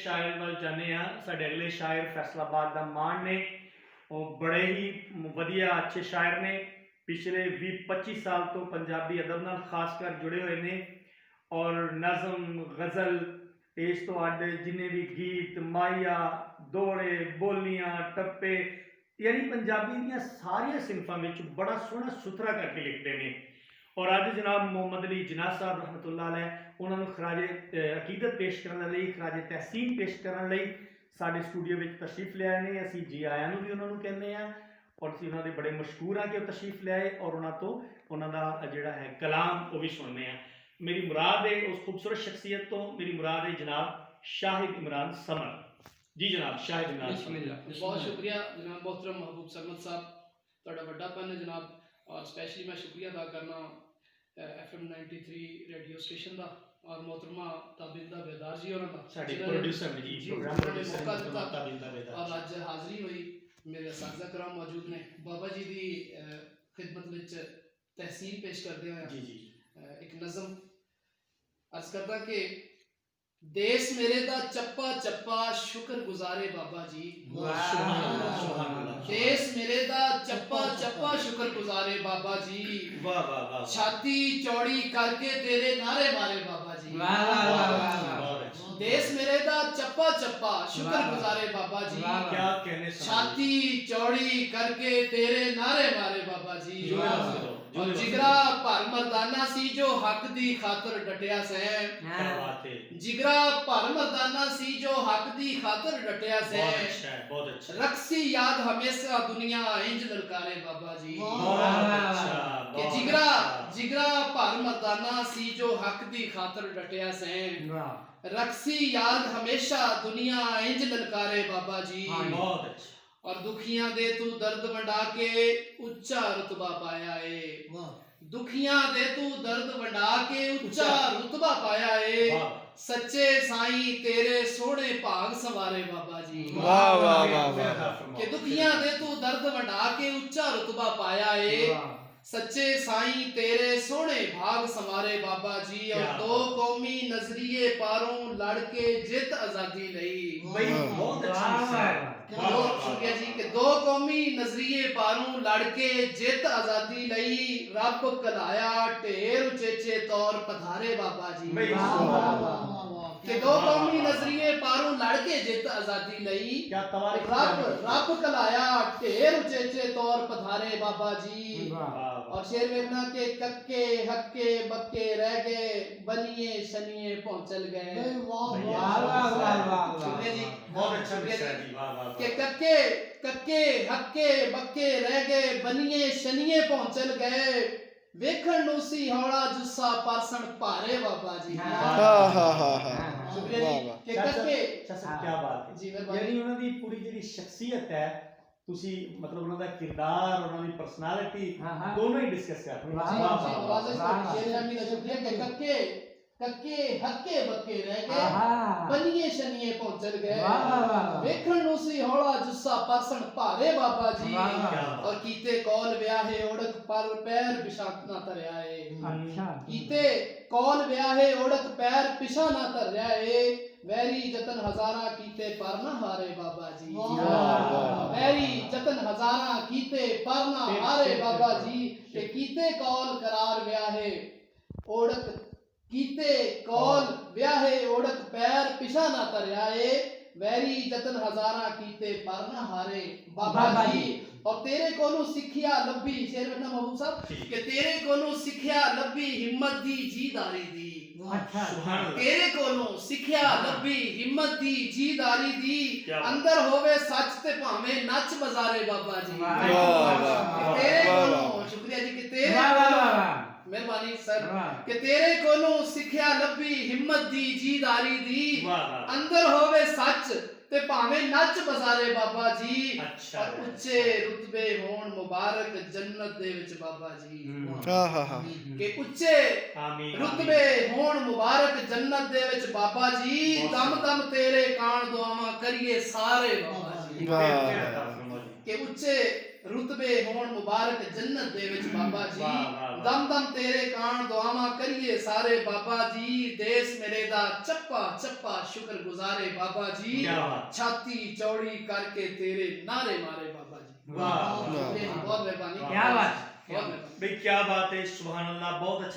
ਸ਼ਾਇਰ ਵੱਲ ਜਾਂਦੇ ਹਾਂ। ਸਾਡੇ ਅਗਲੇ ਸ਼ਾਇਰ ਫੈਸਲਾਬਾਦ ਦਾ ਮਾਣ ਨੇ, ਉਹ ਬੜੇ ਹੀ ਵਧੀਆ ਅੱਛੇ ਸ਼ਾਇਰ ਨੇ। ਪਿਛਲੇ 20-25 ਸਾਲ ਤੋਂ ਪੰਜਾਬੀ ਅਦਬ ਨਾਲ ਖਾਸ ਕਰ ਜੁੜੇ ਹੋਏ ਨੇ ਔਰ ਨਜ਼ਮ ਗਜ਼ਲ ਇਸ ਤੋਂ ਅੱਡ ਜਿੰਨੇ ਵੀ ਗੀਤ ਮਾਹੀਆ ਦੋੜੇ ਬੋਲੀਆਂ ਟੱਪੇ ਯਾਨੀ ਪੰਜਾਬੀ ਦੀਆਂ ਸਾਰੀਆਂ ਸਿਨਫਾਂ ਵਿੱਚ ਬੜਾ ਸੋਹਣਾ ਸੁਥਰਾ ਕਰਕੇ ਲਿਖਦੇ ਨੇ। ਔਰ ਅੱਜ ਜਨਾਬ ਮੁਹੰਮਦ ਅਲੀ ਜਿਨਾਹ ਸਾਹਿਬ ਰਹਿਮਤੁल्लाह अलैह उन्होंने खराजे अकीदत पेश करने लई खराजे तहसीन पेश करने लई साडे स्टूडियो में तशरीफ ले आए ने। असी जी आया भी उन्होंने कहने और असी उन्होंने बड़े मशहूर हाँ कि वो तशरीफ ले आए और उन्होंने तो उन्होंने जिहड़ा है कलाम वो भी सुनने हैं। मेरी मुराद है उस खूबसूरत शख्सियत तो मेरी मुराद है जनाब शाहिद इमरान समर जी। जनाब शाहिद इमरान समर, बहुत शुक्रिया जनाब मोहतरम महबूब सरमद साहब, तुहाडा वड्डापन है जनाब। और स्पैशली मैं शुक्रिया अदा करना FM 93 रेडियो स्टेशन का और मोहतरमा ताबिंदा बेदार जी और प्रोड्यूसर जी प्रोग्राम प्रोड्यूसर और अज हाज़री हुई मेरे असातिज़ा कराम मौजूद ने। बाबा जी की खिदमत में तहसीन पेश करते हुए जी जी एक नज़म अर्ज करता कि देश मेरे दा चप्पा चप्पा शुक्र गुजारे बाबा जी। देश मेरे दा चप्पा चप्पा शुक्र गुजारे बाबा जी। छाती चौड़ी करके तेरे नारे मारे बाबा जी। देश मेरे दा चप्पा चप्पा शुक्र गुजारे बाबा जी। क्या कहने छाती चौड़ी करके तेरे नारे मारे बाबा जी। और जिगरा भर मर्दाना सी जो हक दी खातर डटिया सै। जिगरा भर मर्दाना सी जो हक दी खातर डटिया सै। रक्सी याद हमेशा दुनिया इंज ललकारे बाबा जी। कि जिगरा जिगरा भर मर्दाना सी जो हक दी खातर डटिया सै। रक्सी याद हमेशा दुनिया इंज ललकारे बाबा जी। और दुखियां दे तू दर्द वंडा के उच्चा रुतबा पाया है। दुखियां दे तू दर्द वंडा के उच्चा रुतबा पाया है। सच्चे साईं तेरे सोने भाग सवारे बाबा जी। वाह वाह वाह वाह। कि दुखियां दे तू दर्द वंडा के उच्चा रुतबा पाया है। सच्चे साईं तेरे सोने भाग संवारे बाबा जी। और दो कौमी नजरिए पारों लड़के जित आजादी लई। बहुत अच्छा शुक्रिया जी। कि दो कौमी नजरिए पारों लड़के जित आजादी लई। रब कलाया ढेर उचेचे तौर पधारे बाबा जी। कि दो कौमी नजरिए पारों लड़के जित आजादी लई। रब कलाया ढेर उचेचे तौर पधारे बाबा जी। और शेर वेखना के कक्के हक्के बक्के रह गए बनिए शनिए पहुंचल गए। के कक्के कक्के हक्के बक्के रह गए बनिए शनिए पहुंचल गए। वेखण नूं सी हौला जुस्सा परसण भारे बाबा जी। शुक्रिया जी। के कक्के क्या बात है जी। यानी उन्हां दी पूरी ਜਿਹੜੀ ਸ਼ਖਸੀਅਤ ਹੈ ਤੁਸੀਂ ਮਤਲਬ ਉਹਨਾਂ ਦਾ ਕਿਰਦਾਰ ਉਹਨਾਂ ਦੀ ਪਰਸਨੈਲਿਟੀ ਦੋਨੋਂ ਹੀ ਡਿਸਕਸ ਕਰ ਰਹੇ हो। शुक्रिया के कक्के कक्के हक्के बक्के रह गए बनिए शनिए पहुंचल गए। वेखण नूं सी हौला जुस्सा परसण भारे बाबा जी। और कीते कौल व्याहे ओढ़क पर पैर पिछा ना धरिया है। कीते कौल व्याहे ओढ़क पैर पिछा ना धरिया है। वैरी जतन हजारा कीते पर ना हारे बाबा जी। वैरी जतन हजारा कीते पर ना हारे बाबा जी। के कीते कौल करार व्याहे ओढ़क कीते कौल व्याहे ओढ़क पैर पिछा ना धरिया है। वैरी जतन हजारा कीते पर ना हारे बाबा जी। और तेरे कोलों सिखिया लब्बी शेर वरना महबूब साहब कि तेरे कोलों सिखिया लब्बी हिम्मत दी जीदारी दी। तेरे कोलों सिखिया लब्बी हिम्मत दी जीदारी दी। अंदर होवे सच ते भावे नच बजारे बाबा जी। तेरे कोलों शुक्रिया जी कि तेरे मेहरबानी सर कि तेरे कोलों सिखिया लब्बी हिम्मत दी जीदारी दी। अंदर होवे सच ते भावे नच बजारे बाबा जी। और उच्चे रुतबे होण मुबारक जन्नत दे विच बाबा जी। के उच्चे रुतबे होण मुबारक जन्नत दे विच बाबा जी। दम दम तेरे कान दुआवां करिए सारे बाबा जी। के उच्चे ਰੁਤਬੇ ਹੋਣ ਮੁਬਾਰਕ ਜੰਨਤ ਦੇ ਵਿੱਚ ਬਾਬਾ ਜੀ ਵਾਹ, ਵਾਹ, ਵਾਹ। ਦਮ ਦਮ ਤੇਰੇ ਕਾਣ ਦੁਆਵਾਂ ਕਰੀਏ ਸਾਰੇ ਬਾਬਾ ਜੀ ਦੇਸ ਮੇਰੇ ਦਾ ਚੱਪਾ ਚੱਪਾ ਸ਼ੁਕਰ ਗੁਜ਼ਾਰੇ ਬਾਬਾ ਜੀ ਕਿਆ ਬਾਤ। ਛਾਤੀ ਚੌੜੀ ਕਰਕੇ ਤੇਰੇ ਨਾਰੇ ਮਾਰੇ ਬਾਬਾ ਜੀ ਵਾਹ, ਬਹੁਤ ਮਿਹਰਬਾਨੀ क्या बात ਬਹੁਤ ਮਿਹਰਬਾਨੀ भाई क्या बात है, सुभान अल्लाह, बहुत अच्छा